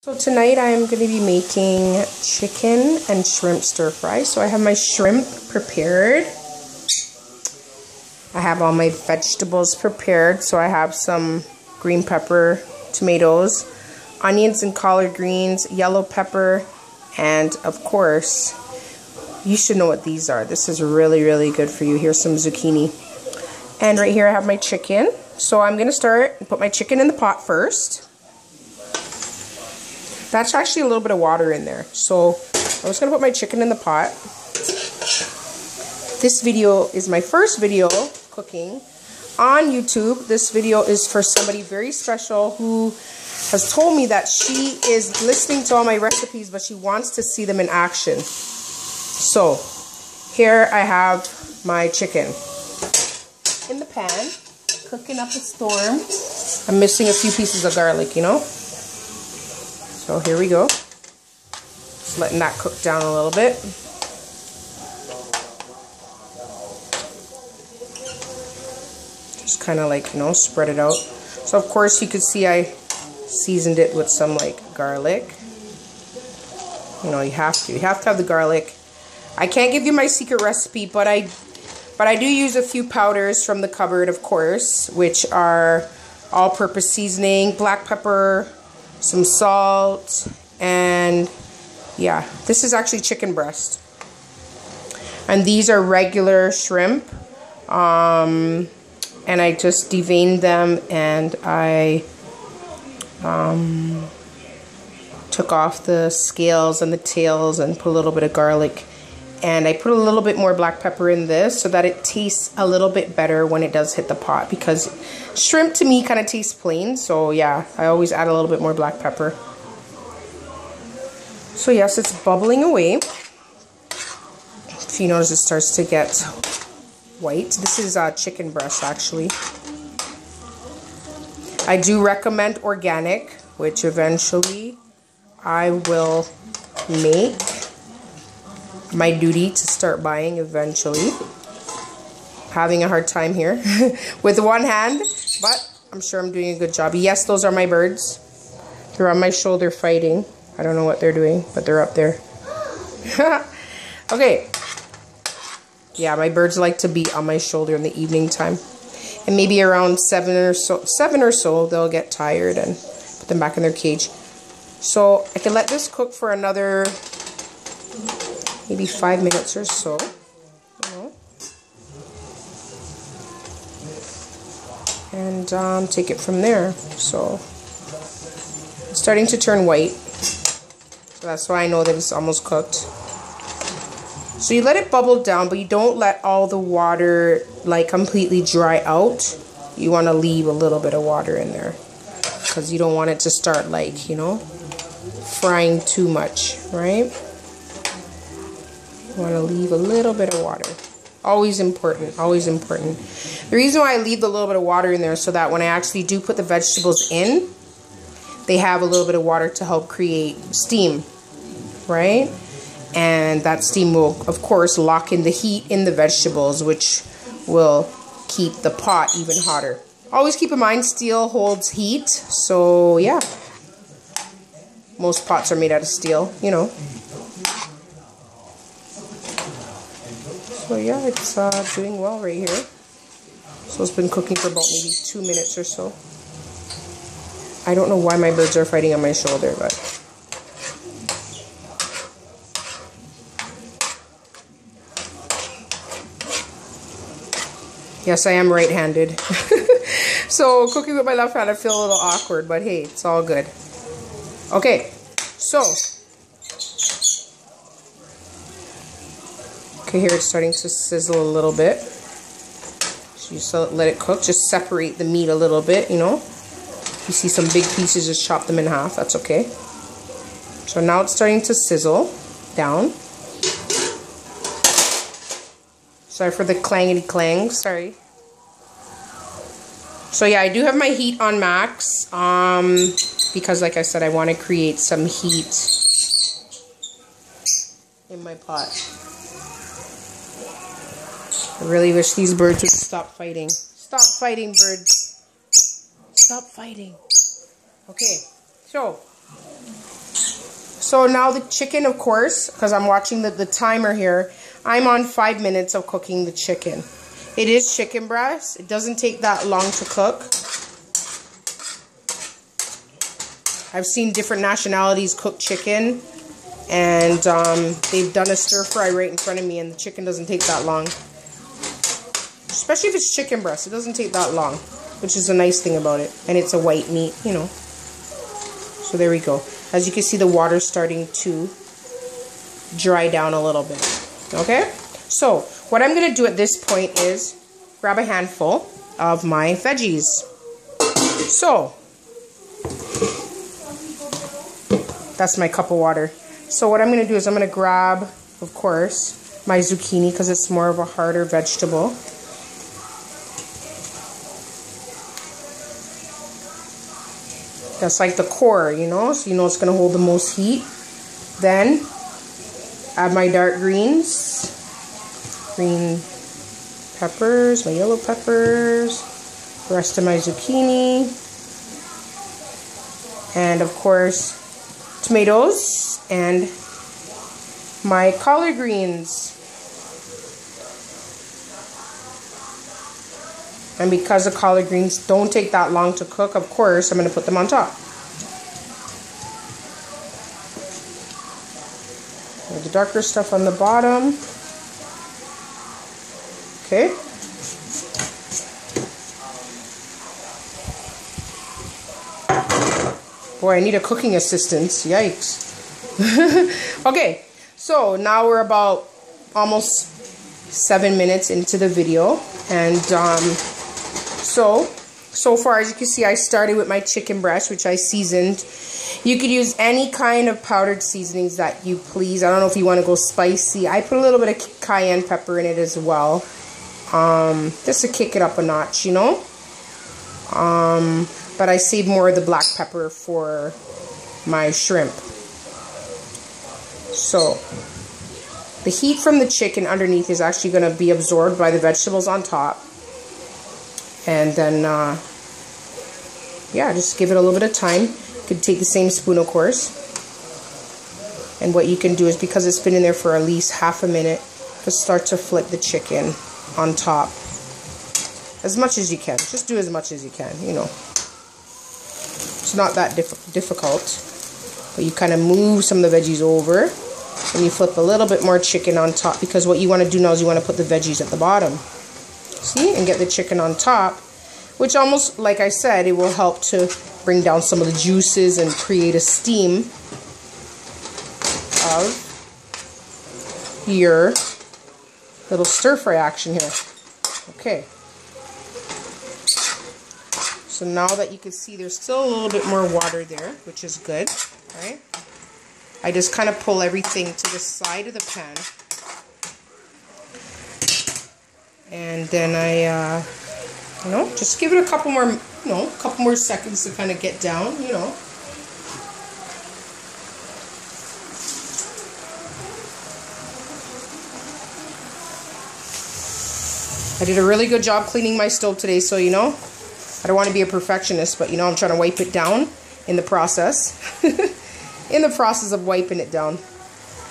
So tonight I am going to be making chicken and shrimp stir fry. So I have my shrimp prepared. I have all my vegetables prepared. So I have some green pepper, tomatoes, onions and collard greens, yellow pepper, and of course, you should know what these are. This is really, really good for you. Here's some zucchini. And right here I have my chicken. So I'm going to start and put my chicken in the pot first. That's actually a little bit of water in there. So I'm just going to put my chicken in the pot. This video is my first video cooking on YouTube. This video is for somebody very special who has told me that she is listening to all my recipes, but she wants to see them in action. So here I have my chicken in the pan, cooking up a storm. I'm missing a few pieces of garlic, you know. So here we go. Just letting that cook down a little bit. Just kind of like, you know, spread it out. So of course you could see I seasoned it with some like garlic. You know, you have to have the garlic. I can't give you my secret recipe, but I do use a few powders from the cupboard, of course, which are all-purpose seasoning, black pepper, some salt, and yeah, this is actually chicken breast. And these are regular shrimp. And I just deveined them, and I took off the scales and the tails and put a little bit of garlic. And I put a little bit more black pepper in this so that it tastes a little bit better when it does hit the pot, because shrimp to me kind of tastes plain. So yeah, I always add a little bit more black pepper. So yes, it's bubbling away. If you notice, it starts to get white. This is chicken breast actually. I do recommend organic, which eventually I will make my duty to start buying eventually. Having a hard time here with one hand, but I'm sure I'm doing a good job. Yes, those are my birds. They're on my shoulder fighting. I don't know what they're doing, but they're up there. Okay. Yeah, my birds like to be on my shoulder in the evening time. And maybe around 7 or so, they'll get tired and put them back in their cage. So I can let this cook for another maybe 5 minutes or so, you know, and take it from there. So it's starting to turn white, so that's why I know that it's almost cooked. So you let it bubble down, but you don't let all the water like completely dry out. You want to leave a little bit of water in there, because you don't want it to start like, you know, frying too much, right? You want to leave a little bit of water. Always important, always important. The reason why I leave a little bit of water in there is so that when I actually do put the vegetables in, they have a little bit of water to help create steam, right? And that steam will, of course, lock in the heat in the vegetables, which will keep the pot even hotter. Always keep in mind, steel holds heat, so yeah. Most pots are made out of steel, you know. So yeah, it's doing well right here. So it's been cooking for about maybe 2 minutes or so. I don't know why my birds are fighting on my shoulder, but yes, I am right-handed. So cooking with my left hand, I feel a little awkward, but hey, it's all good. Okay, so okay, here it's starting to sizzle a little bit. So you still let it cook. Just separate the meat a little bit, you know. If you see some big pieces, just chop them in half. That's okay. So now it's starting to sizzle down. Sorry for the clangety clang. Sorry. So yeah, I do have my heat on max. Because like I said, I want to create some heat in my pot. I really wish these birds would stop fighting. Stop fighting, birds. Stop fighting. Okay, so So now the chicken, of course, because I'm watching the timer here, I'm on 5 minutes of cooking the chicken. It is chicken breast. It doesn't take that long to cook. I've seen different nationalities cook chicken, and they've done a stir fry right in front of me, and the chicken doesn't take that long. Especially if it's chicken breast, it doesn't take that long, which is a nice thing about it. And it's a white meat, you know. So there we go. As you can see, the water's starting to dry down a little bit. Okay? So, what I'm going to do at this point is grab a handful of my veggies. So, that's my cup of water. So what I'm going to do is I'm going to grab, of course, my zucchini because it's more of a harder vegetable. That's like the core, you know, so you know it's going to hold the most heat. Then, add my dark greens, green peppers, my yellow peppers, the rest of my zucchini, and of course, tomatoes and my collard greens. And because the collard greens don't take that long to cook, of course, I'm going to put them on top. With the darker stuff on the bottom. Okay. Boy, I need a cooking assistant. Yikes. Okay, so now we're about almost 7 minutes into the video. And so far, as you can see, I started with my chicken breast, which I seasoned. You could use any kind of powdered seasonings that you please. I don't know if you want to go spicy. I put a little bit of cayenne pepper in it as well. Just to kick it up a notch, you know. But I saved more of the black pepper for my shrimp. So, the heat from the chicken underneath is actually going to be absorbed by the vegetables on top. And then, yeah, just give it a little bit of time. You could take the same spoon, of course. And what you can do is, because it's been in there for at least half a minute, just start to flip the chicken on top. As much as you can. Just do as much as you can, you know. It's not that difficult. But you kind of move some of the veggies over. And you flip a little bit more chicken on top. Because what you want to do now is you want to put the veggies at the bottom. See? And get the chicken on top. Which almost, like I said, it will help to bring down some of the juices and create a steam of your little stir-fry action here. Okay. So now that you can see there's still a little bit more water there, which is good, right? I just kind of pull everything to the side of the pan. And then I, you know, just give it a couple more, you know, a couple more seconds to kind of get down, you know. I did a really good job cleaning my stove today, so, you know, I don't want to be a perfectionist, but, you know, I'm trying to wipe it down in the process. In the process of wiping it down.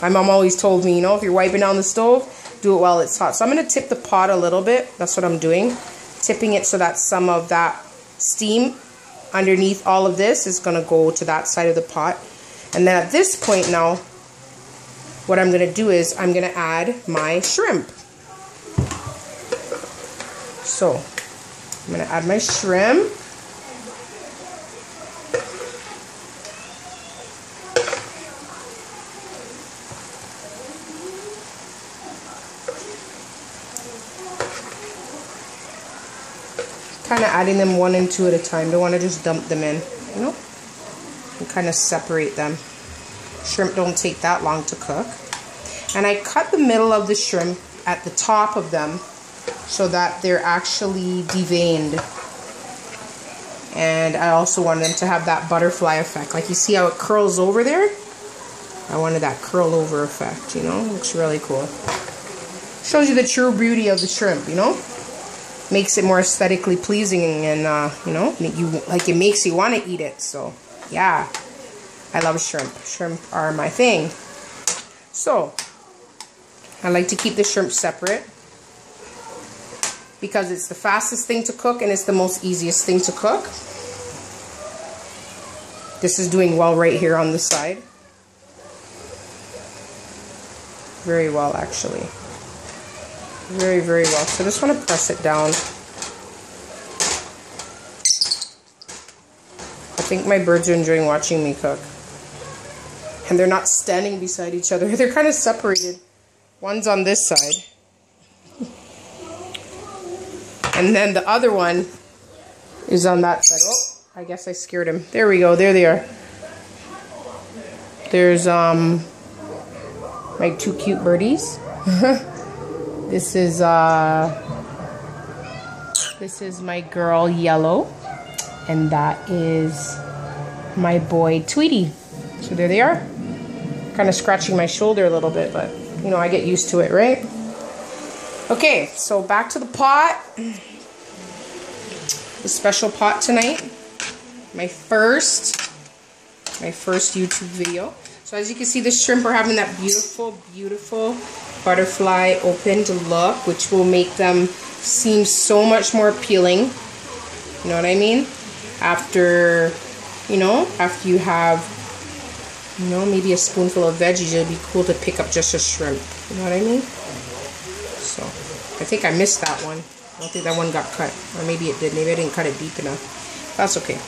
My mom always told me, you know, if you're wiping down the stove, do it while it's hot. So I'm going to tip the pot a little bit. That's what I'm doing. Tipping it so that some of that steam underneath all of this is going to go to that side of the pot. And then at this point now, what I'm going to do is I'm going to add my shrimp. So, I'm going to add my shrimp. Kind of adding them one and two at a time. Don't want to just dump them in, you know? And kind of separate them. Shrimp don't take that long to cook. And I cut the middle of the shrimp at the top of them so that they're actually deveined. And I also want them to have that butterfly effect. Like you see how it curls over there? I wanted that curl over effect, you know? It looks really cool. Shows you the true beauty of the shrimp, you know? Makes it more aesthetically pleasing and, you know, it makes you want to eat it. So, yeah. I love shrimp. Shrimp are my thing. So, I like to keep the shrimp separate because it's the fastest thing to cook and it's the most easiest thing to cook. This is doing well right here on the side. Very well, actually. Very, very well. So I just want to press it down. I think my birds are enjoying watching me cook. And they're not standing beside each other. They're kind of separated. One's on this side. And then the other one is on that side. Oh, I guess I scared him. There we go. There they are. There's my two cute birdies. This is my girl Yellow, and that is my boy Tweety. So there they are. Kind of scratching my shoulder a little bit, but you know, I get used to it, right? Okay, so back to the pot. The special pot tonight. My first YouTube video. So as you can see, the shrimp are having that beautiful, beautiful butterfly opened look, which will make them seem so much more appealing. You know what I mean? After you have, you know, maybe a spoonful of veggies, it'd be cool to pick up just a shrimp. You know what I mean? So, I think I missed that one. I don't think that one got cut. Or maybe it did. Maybe I didn't cut it deep enough. That's okay.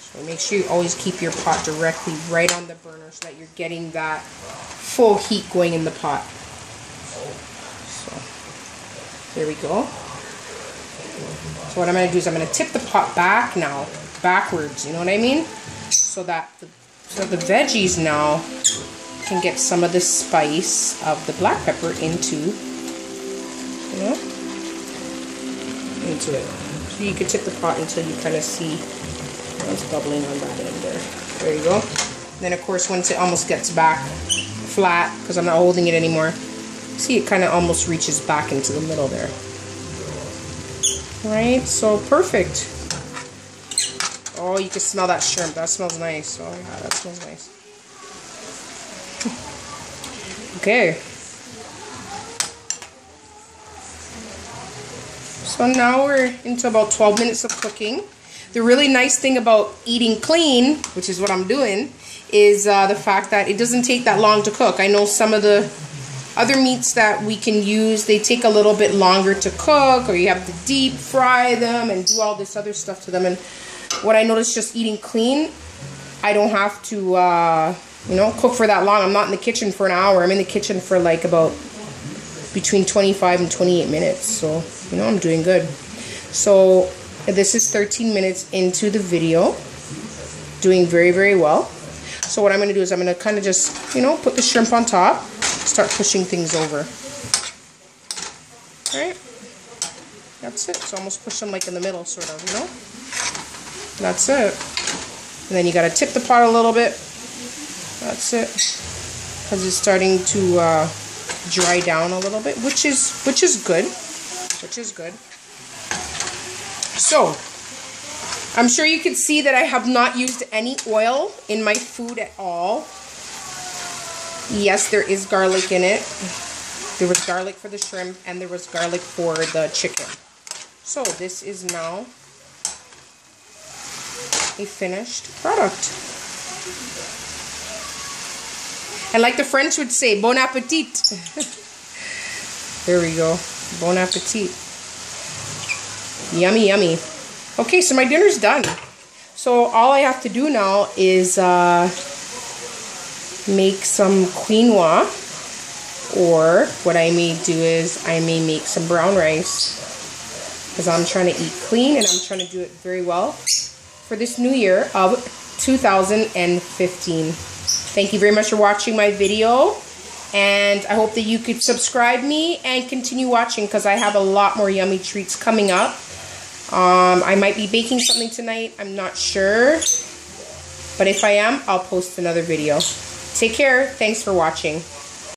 So make sure you always keep your pot directly right on the burner so that you're getting that full heat going in the pot. So, there we go. So what I'm going to do is I'm going to tip the pot back now, backwards, you know what I mean? So that the veggies now can get some of the spice of the black pepper into, you know, into it. So you can tip the pot until you kind of see what's bubbling on that end there. There you go. Then of course once it almost gets back flat, because I'm not holding it anymore, see it kind of almost reaches back into the middle there. Right, so perfect. Oh, you can smell that shrimp. That smells nice. Oh yeah, that smells nice. Okay. So now we're into about 12 minutes of cooking. The really nice thing about eating clean, which is what I'm doing, is the fact that it doesn't take that long to cook. I know some of the other meats that we can use, they take a little bit longer to cook, or you have to deep fry them and do all this other stuff to them. And what I noticed just eating clean, I don't have to, you know, cook for that long. I'm not in the kitchen for an hour. I'm in the kitchen for like about between 25 and 28 minutes. So, you know, I'm doing good. So this is 13 minutes into the video. Doing very, very well. So what I'm going to do is I'm going to kind of just, you know, put the shrimp on top. Start pushing things over. Alright. That's it. So almost push them like in the middle, sort of, you know. That's it. And then you got to tip the pot a little bit. That's it. Because it's starting to dry down a little bit, which is good. Which is good. So, I'm sure you can see that I have not used any oil in my food at all. Yes, there is garlic in it. There was garlic for the shrimp and there was garlic for the chicken. So this is now a finished product. And like the French would say, bon appetit. There we go. Bon appetit. Yummy, yummy. Okay, so my dinner's done. So all I have to do now is make some quinoa, or what I may do is I may make some brown rice, because I'm trying to eat clean and I'm trying to do it very well for this new year of 2015. Thank you very much for watching my video, and I hope that you could subscribe me and continue watching, because I have a lot more yummy treats coming up. I might be baking something tonight, I'm not sure, but if I am, I'll post another video. Take care. Thanks for watching.